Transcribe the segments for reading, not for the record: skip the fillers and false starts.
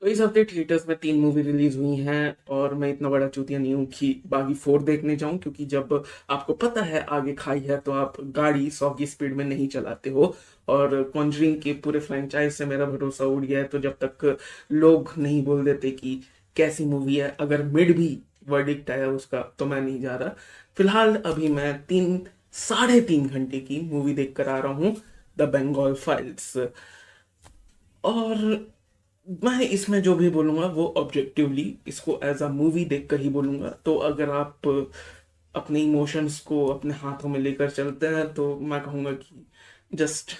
तो इस हफ्ते थिएटर्स में 3 मूवी रिलीज हुई हैं और मैं इतना बड़ा चूतिया नहीं हूँ कि बागी 4 देखने जाऊं, क्योंकि जब आपको पता है आगे खाई है तो आप गाड़ी 100 की स्पीड में नहीं चलाते हो। और कॉन्जरिंग के पूरे फ्रेंचाइज से मेरा भरोसा उड़ गया है, तो जब तक लोग नहीं बोल देते कि कैसी मूवी है, अगर मिड भी वर्डिक्ट आया उसका, तो मैं नहीं जा रहा। फिलहाल अभी मैं 3 साढ़े 3 घंटे की मूवी देख कर आ रहा हूँ, द बंगाल फाइल्स। और मैं इसमें जो भी बोलूंगा वो ऑब्जेक्टिवली इसको एज अ मूवी देखकर ही बोलूंगा। तो अगर आप अपने इमोशंस को अपने हाथों में लेकर चलते हैं तो मैं कहूंगा कि जस्ट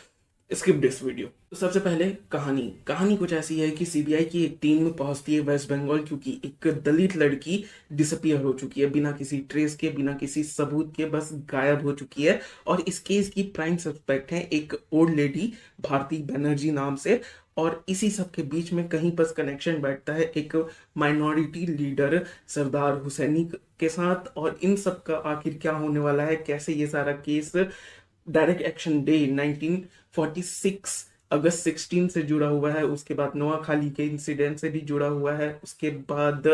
स्किप दिस वीडियो। तो सबसे पहले कहानी कहानी कुछ ऐसी है कि सीबीआई की एक टीम पहुंचती है वेस्ट बंगाल, क्योंकि एक दलित लड़की डिसअपियर हो चुकी है, बिना किसी ट्रेस के, बिना किसी सबूत के, बस गायब हो चुकी है। और इस केस की प्राइम सस्पेक्ट है एक ओल्ड लेडी, भारती बनर्जी नाम से। और इसी सब के बीच में कहीं पर कनेक्शन बैठता है एक माइनॉरिटी लीडर सरदार हुसैनी के साथ। और इन सब का आखिर क्या होने वाला है, कैसे ये सारा केस डायरेक्ट एक्शन डे 1946 अगस्त 16 से जुड़ा हुआ है, उसके बाद नोआखाली के इंसिडेंट से भी जुड़ा हुआ है, उसके बाद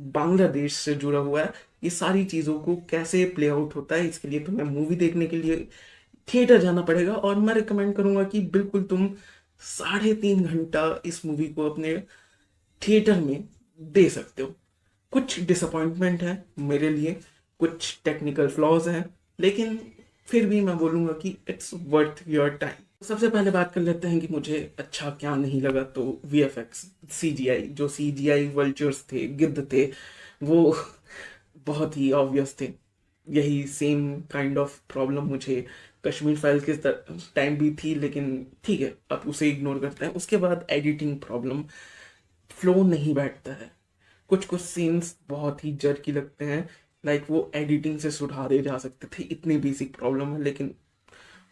बांग्लादेश से जुड़ा हुआ है, ये सारी चीज़ों को कैसे प्ले आउट होता है, इसके लिए तुम्हें मूवी देखने के लिए थिएटर जाना पड़ेगा। और मैं रिकमेंड करूंगा कि बिल्कुल तुम 3.5 घंटा इस मूवी को अपने थिएटर में दे सकते हो। कुछ डिसअपॉइंटमेंट है मेरे लिए, कुछ टेक्निकल फ्लॉज हैं, लेकिन फिर भी मैं बोलूंगा कि इट्स वर्थ योर टाइम। सबसे पहले बात कर लेते हैं कि मुझे अच्छा क्या नहीं लगा। तो वीएफएक्स, सीजीआई, जो सीजीआई वल्चर्स थे, गिद्ध थे, वो बहुत ही ऑब्वियस थे। यही सेम काइंड ऑफ प्रॉब्लम मुझे कश्मीर फाइल के टाइम भी थी, लेकिन ठीक है, अब उसे इग्नोर करते हैं। उसके बाद एडिटिंग प्रॉब्लम, फ्लो नहीं बैठता है, कुछ कुछ सीन्स बहुत ही जर्की लगते हैं, लाइक वो एडिटिंग से सुधारे जा सकते थे, इतनी बेसिक प्रॉब्लम है, लेकिन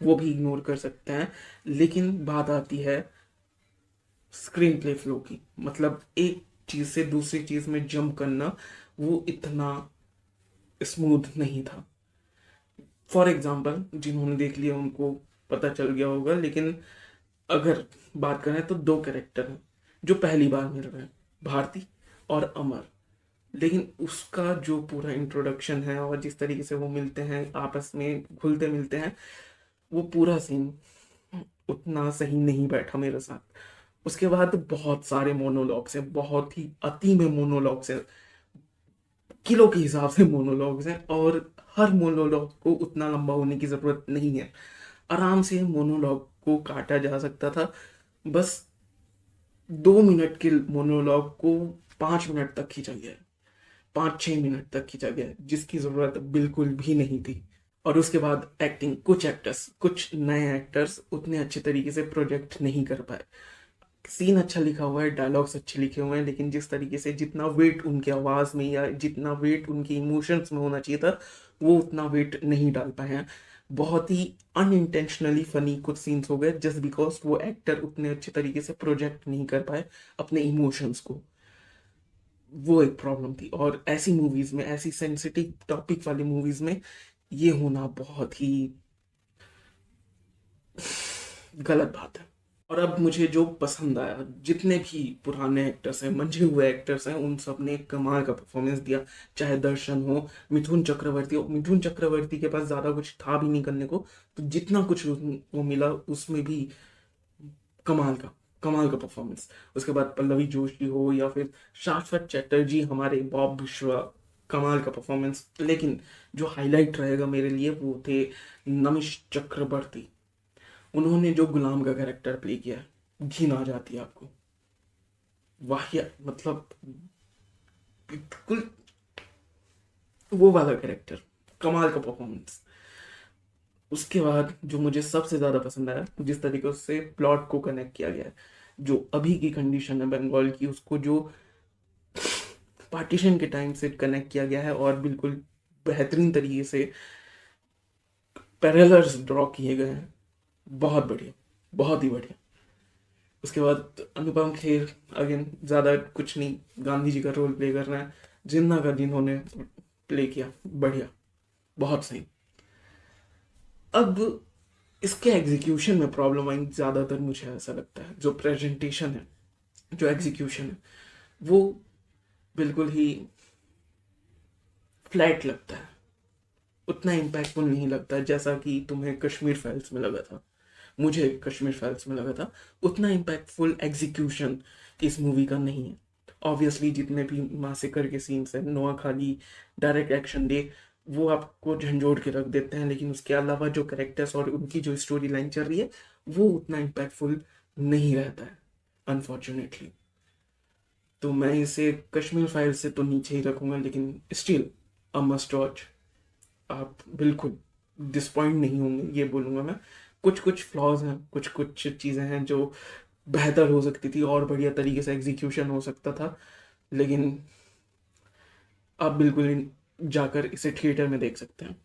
वो भी इग्नोर कर सकते हैं। लेकिन बात आती है स्क्रीन प्ले फ्लो की, मतलब एक चीज से दूसरी चीज में जंप करना, वो इतना स्मूथ नहीं था। फॉर एग्जाम्पल, जिन्होंने देख लिया उनको पता चल गया होगा, लेकिन अगर बात करें तो 2 कैरेक्टर हैं जो पहली बार मिल रहे हैं, भारती और अमर। लेकिन उसका जो पूरा इंट्रोडक्शन है और जिस तरीके से वो मिलते हैं, आपस में घुलते मिलते हैं, वो पूरा सीन उतना सही नहीं बैठा मेरे साथ। उसके बाद बहुत सारे मोनोलॉग्स हैं, बहुत ही अति में मोनोलॉग्स हैं, किलो के हिसाब से मोनोलॉग्स हैं। और हर मोनोलॉग को उतना लंबा होने की जरूरत नहीं है, आराम से मोनोलॉग को काटा जा सकता था। बस 2 मिनट के मोनोलॉग को 5 मिनट तक खींचा गया है, 5-6 मिनट तक खींचा गया है, जिसकी जरूरत बिल्कुल भी नहीं थी। और उसके बाद एक्टिंग, कुछ नए एक्टर्स उतने अच्छे तरीके से प्रोजेक्ट नहीं कर पाए। सीन अच्छा लिखा हुआ है, डायलॉग्स अच्छे लिखे हुए हैं, लेकिन जिस तरीके से जितना वेट उनके आवाज में या जितना वेट उनके इमोशंस में होना चाहिए था, वो उतना वेट नहीं डाल पाए हैं। बहुत ही अनइंटेंशनली फनी कुछ सीन्स हो गए, जस्ट बिकॉज वो एक्टर उतने अच्छे तरीके से प्रोजेक्ट नहीं कर पाए अपने इमोशंस को। वो एक प्रॉब्लम थी। और ऐसी मूवीज में, ऐसी सेंसिटिव टॉपिक वाली मूवीज में ये होना बहुत ही गलत बात है। और अब मुझे जो पसंद आया, जितने भी पुराने एक्टर्स हैं, मंझे हुए एक्टर्स हैं, उन सब ने कमाल का परफॉर्मेंस दिया। चाहे दर्शन हो, मिथुन चक्रवर्ती हो, मिथुन चक्रवर्ती के पास ज्यादा कुछ था भी नहीं करने को, तो जितना कुछ वो मिला उसमें भी कमाल का कमाल का परफॉर्मेंस। उसके बाद पल्लवी जोशी हो या फिर शाश्वत चैटर्जी, हमारे बॉब बिश्वा, कमाल का परफॉर्मेंस। लेकिन जो हाईलाइट रहेगा मेरे लिए वो थे नमिश चक्रवर्ती। उन्होंने जो गुलाम का कैरेक्टर प्ले किया है, घिन आ जाती है आपको। वाहिया, मतलब बिल्कुल वो वाला कैरेक्टर, कमाल का परफॉर्मेंस। उसके बाद जो मुझे सबसे ज्यादा पसंद आया, जिस तरीके से प्लॉट को कनेक्ट किया गया है, जो अभी की कंडीशन है बंगाल की, उसको जो पार्टीशन के टाइम से कनेक्ट किया गया है और बिल्कुल बेहतरीन तरीके से पैरेलल्स ड्रॉ किए गए हैं। बहुत बढ़िया, बहुत ही बढ़िया। उसके बाद अनुपम खेर, अगेन ज्यादा कुछ नहीं, गांधी जी का रोल प्ले कर रहे हैं, जिन्ना का जिन्होंने प्ले किया, बढ़िया, बहुत सही। अब इसके एग्जीक्यूशन में प्रॉब्लम आई ज्यादातर, मुझे ऐसा लगता है जो प्रेजेंटेशन है, जो एग्जीक्यूशन है वो बिल्कुल ही फ्लैट लगता है, उतना इम्पैक्टफुल नहीं लगता जैसा कि तुम्हें कश्मीर फाइल्स में लगा था, मुझे कश्मीर फाइल्स में लगा था। उतना इम्पैक्टफुल एग्जीक्यूशन इस मूवी का नहीं है। ऑब्वियसली जितने भी मासेकर के सीन्स हैं, नोआ खाली डायरेक्ट एक्शन दे, वो आपको झंझोड़ के रख देते हैं, लेकिन उसके अलावा जो कैरेक्टर्स और उनकी जो स्टोरी लाइन चल रही है वो उतना इम्पैक्टफुल नहीं रहता है अनफॉर्चुनेटली। तो मैं इसे कश्मीर फाइल से तो नीचे ही रखूंगा, लेकिन स्टिल अ मस्ट वॉच। आप बिल्कुल डिसपॉइंट नहीं होंगे, ये बोलूँगा मैं। कुछ कुछ फ्लॉज हैं, कुछ कुछ चीज़ें हैं जो बेहतर हो सकती थी, और बढ़िया तरीके से एग्जीक्यूशन हो सकता था, लेकिन आप बिल्कुल जाकर इसे थिएटर में देख सकते हैं।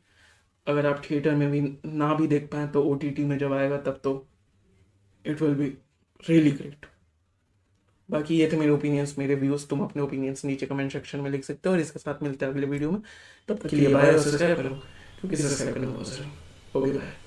अगर आप थिएटर में भी ना भी देख पाएँ तो ओटीटी में जब आएगा तब तो it will be really great. बाकी ये थे मेरे ओपिनियंस, मेरे व्यूज़। तुम अपने ओपिनियंस नीचे कमेंट सेक्शन में लिख सकते हो, और इसके साथ मिलते हैं अगले वीडियो में। तब तक के लिए बाय, और सब्सक्राइब करो क्योंकि सब्सक्राइब करना बहुत जरूरी है। Okay bye.